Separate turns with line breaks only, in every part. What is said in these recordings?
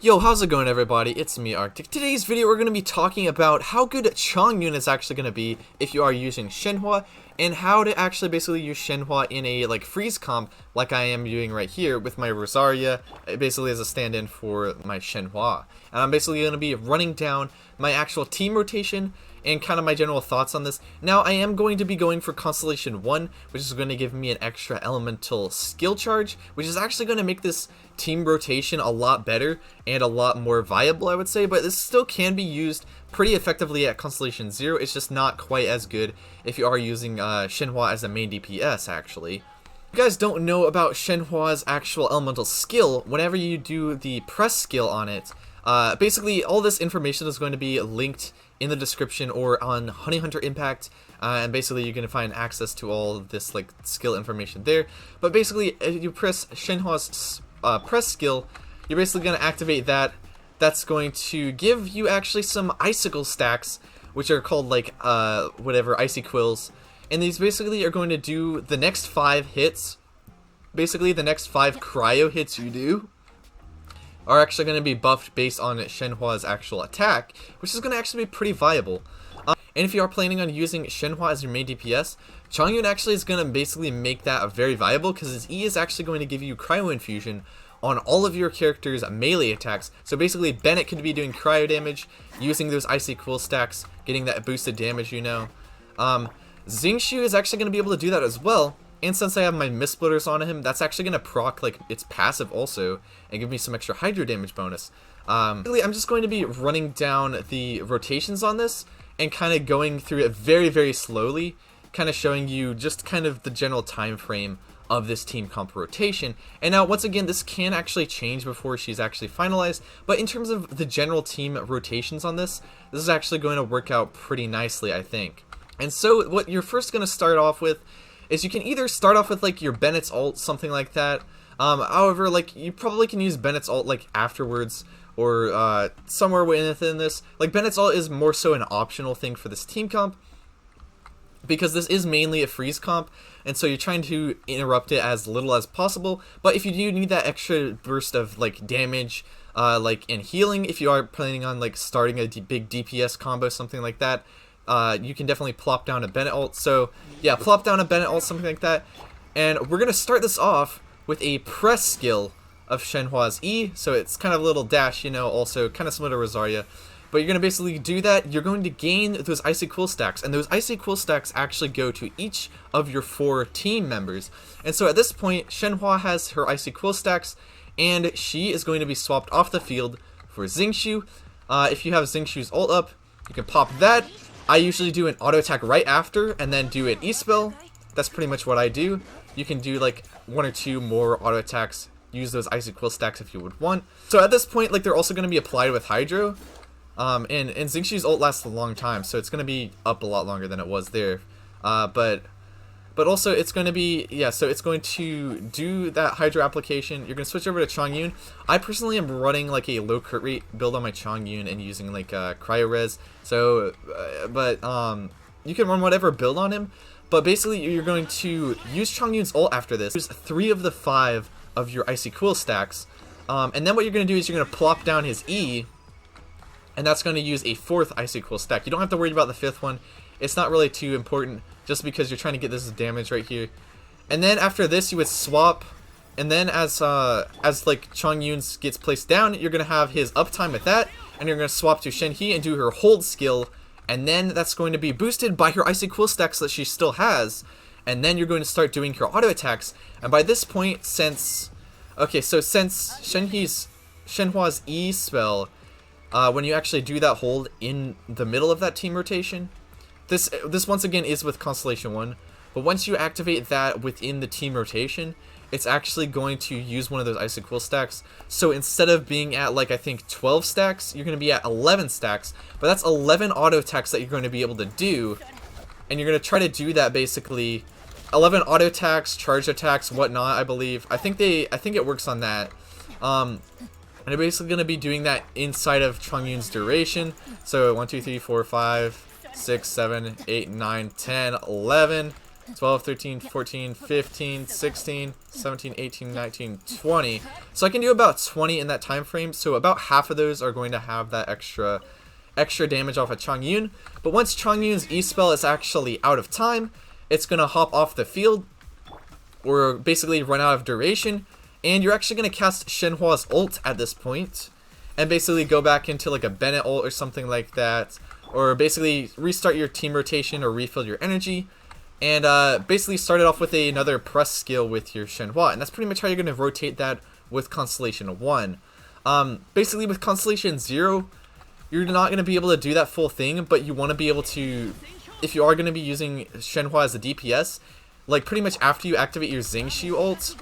Yo, how's it going, everybody? It's me, Arctic. Today's video we're going to be talking about how good Chongyun is actually going to be if you are using Shenhe, and how to actually basically use Shenhe in a freeze comp like I am doing right here with my Rosaria, basically as a stand-in for my Shenhe. And I'm basically going to be running down my actual team rotation and kind of my general thoughts on this. Now, I am going to be going for Constellation 1, which is going to give me an extra elemental skill charge, which is actually going to make this team rotation a lot better and a lot more viable, I would say, but this still can be used pretty effectively at Constellation 0. It's just not quite as good if you are using Shenhe as a main DPS, actually. If you guys don't know about Shenhe's actual elemental skill, whenever you do the press skill on it, basically all this information is going to be linked in the description or on Honey Hunter Impact, and basically you're going to find access to all this skill information there. But basically, if you press Shenhe's press skill, you're basically going to activate that. That's going to give you actually some icicle stacks, which are called whatever, Icy Quills, and these basically are going to do the next 5 hits. Basically, the next 5 cryo hits you do are actually going to be buffed based on Shenhe's actual attack, which is going to actually be pretty viable. And if you are planning on using Shenhe as your main DPS, Chongyun actually is going to basically make that very viable, because his E is actually going to give you cryo infusion on all of your characters' melee attacks. So basically, Bennett could be doing cryo damage, using those Icy Quill stacks, getting that boosted damage, you know. Xingqiu is actually going to be able to do that as well. And since I have my Mist Splitters on him, that's actually going to proc its passive also, and give me some extra Hydro damage bonus. Really, I'm just going to be running down the rotations on this, and kind of going through it very, very slowly, kind of showing you just kind of the general time frame of this team comp rotation. And now, once again, this can actually change before she's actually finalized, but in terms of the general team rotations on this is actually going to work out pretty nicely, I think. And so, what you're first going to start off with is you can either start off with your Bennett's ult, something like that. However, you probably can use Bennett's ult afterwards, or somewhere within this. Bennett's ult is more so an optional thing for this team comp, because this is mainly a freeze comp, and so you're trying to interrupt it as little as possible. But if you do need that extra burst of damage, and healing, if you are planning on starting a big DPS combo, something like that, you can definitely plop down a Bennett ult. So yeah, plop down a Bennett ult, something like that. And we're going to start this off with a press skill of Shenhe's E. So it's kind of a little dash, you know, also kind of similar to Rosaria. But you're going to basically do that. You're going to gain those Icy Quill stacks. And those Icy Quill stacks actually go to each of your 4 team members. And so at this point, Shenhe has her Icy Quill stacks, and she is going to be swapped off the field for Xingqiu. If you have Xingqiu's ult up, you can pop that. I usually do an auto attack right after, and then do an E-spell. That's pretty much what I do. You can do 1 or 2 more auto attacks. Use those Icy Quill stacks if you would want. So at this point, they're also going to be applied with Hydro. And Xingqiu's ult lasts a long time, so it's going to be up a lot longer than it was there. But also it's going to be, yeah, so it's going to do that Hydro application. You're going to switch over to Chongyun. I personally am running a low crit rate build on my Chongyun and using cryo res. So, you can run whatever build on him. But basically you're going to use Chongyun's ult after this. Use 3 of the 5 of your Icy Quill stacks. And then what you're going to do is you're going to plop down his E, and that's going to use a 4th Icy Quill stack. You don't have to worry about the 5th one. It's not really too important, just because you're trying to get this damage right here. And then after this, you would swap, and then as Chongyun's gets placed down, you're going to have his uptime with that, and you're going to swap to Shenhe and do her hold skill, and then that's going to be boosted by her Icy Quill stacks that she still has, and then you're going to start doing her auto attacks. And by this point, since Shenhe's E spell, when you actually do that hold in the middle of that team rotation, this once again is with Constellation 1, but once you activate that within the team rotation, it's actually going to use one of those Icy Quill stacks. So instead of being at I think 12 stacks, you're going to be at 11 stacks, but that's 11 auto attacks that you're going to be able to do, and you're going to try to do that basically 11 auto attacks, charge attacks, whatnot, I believe. I think it works on that. And you're basically going to be doing that inside of Chongyun's duration. So 1, 2, 3, 4, 5, 6, 7, 8, 9, 10, 11. 12, 13, 14, 15, 16, 17, 18, 19, 20. So I can do about 20 in that time frame. So about half of those are going to have that extra damage off of Chongyun. But once Chongyun's E-spell is actually out of time, it's going to hop off the field, or basically run out of duration, and you're actually going to cast Shenhua's ult at this point, and basically go back into like a Bennett ult or something like that, or basically restart your team rotation or refill your energy, and basically start it off with another press skill with your Shenhua, and that's pretty much how you're going to rotate that with Constellation 1. Basically with Constellation 0, you're not going to be able to do that full thing, but you want to be able to, if you are going to be using Shenhua as a DPS, like pretty much after you activate your Xingqiu ult,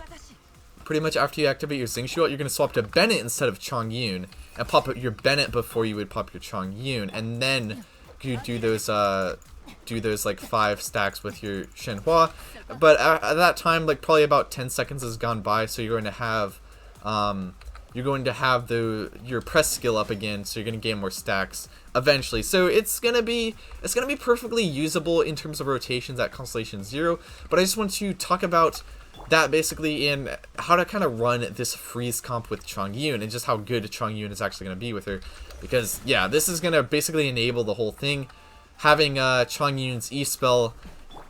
you're going to swap to Bennett instead of Chongyun, and pop your Bennett before you would pop your Chongyun, and then you do those like 5 stacks with your Shenhua. But at that time, like probably about 10 seconds has gone by, so you're going to have your press skill up again, so you're going to gain more stacks eventually. So it's gonna be perfectly usable in terms of rotations at Constellation 0. But I just want to talk about that basically and how to kind of run this freeze comp with Chongyun, and just how good Chongyun is actually going to be with her. Because yeah, this is going to basically enable the whole thing. Having Chongyun's E-spell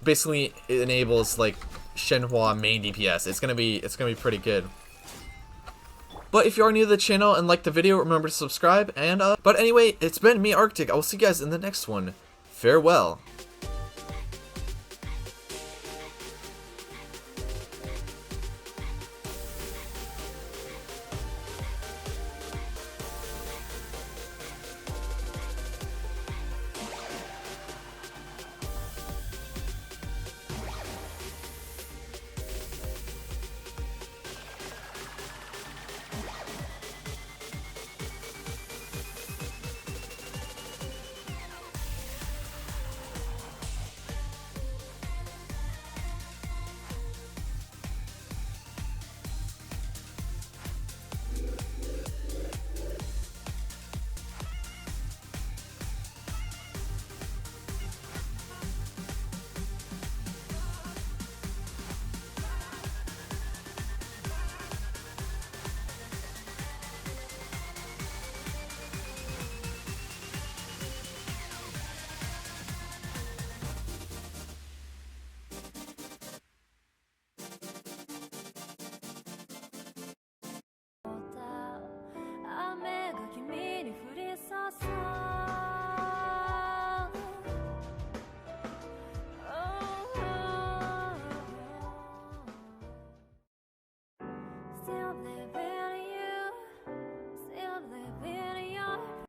basically enables like Shenhua main DPS. It's gonna be pretty good. But if you are new to the channel and like the video, remember to subscribe. And but anyway, it's been me, Arctic. I will see you guys in the next one. Farewell.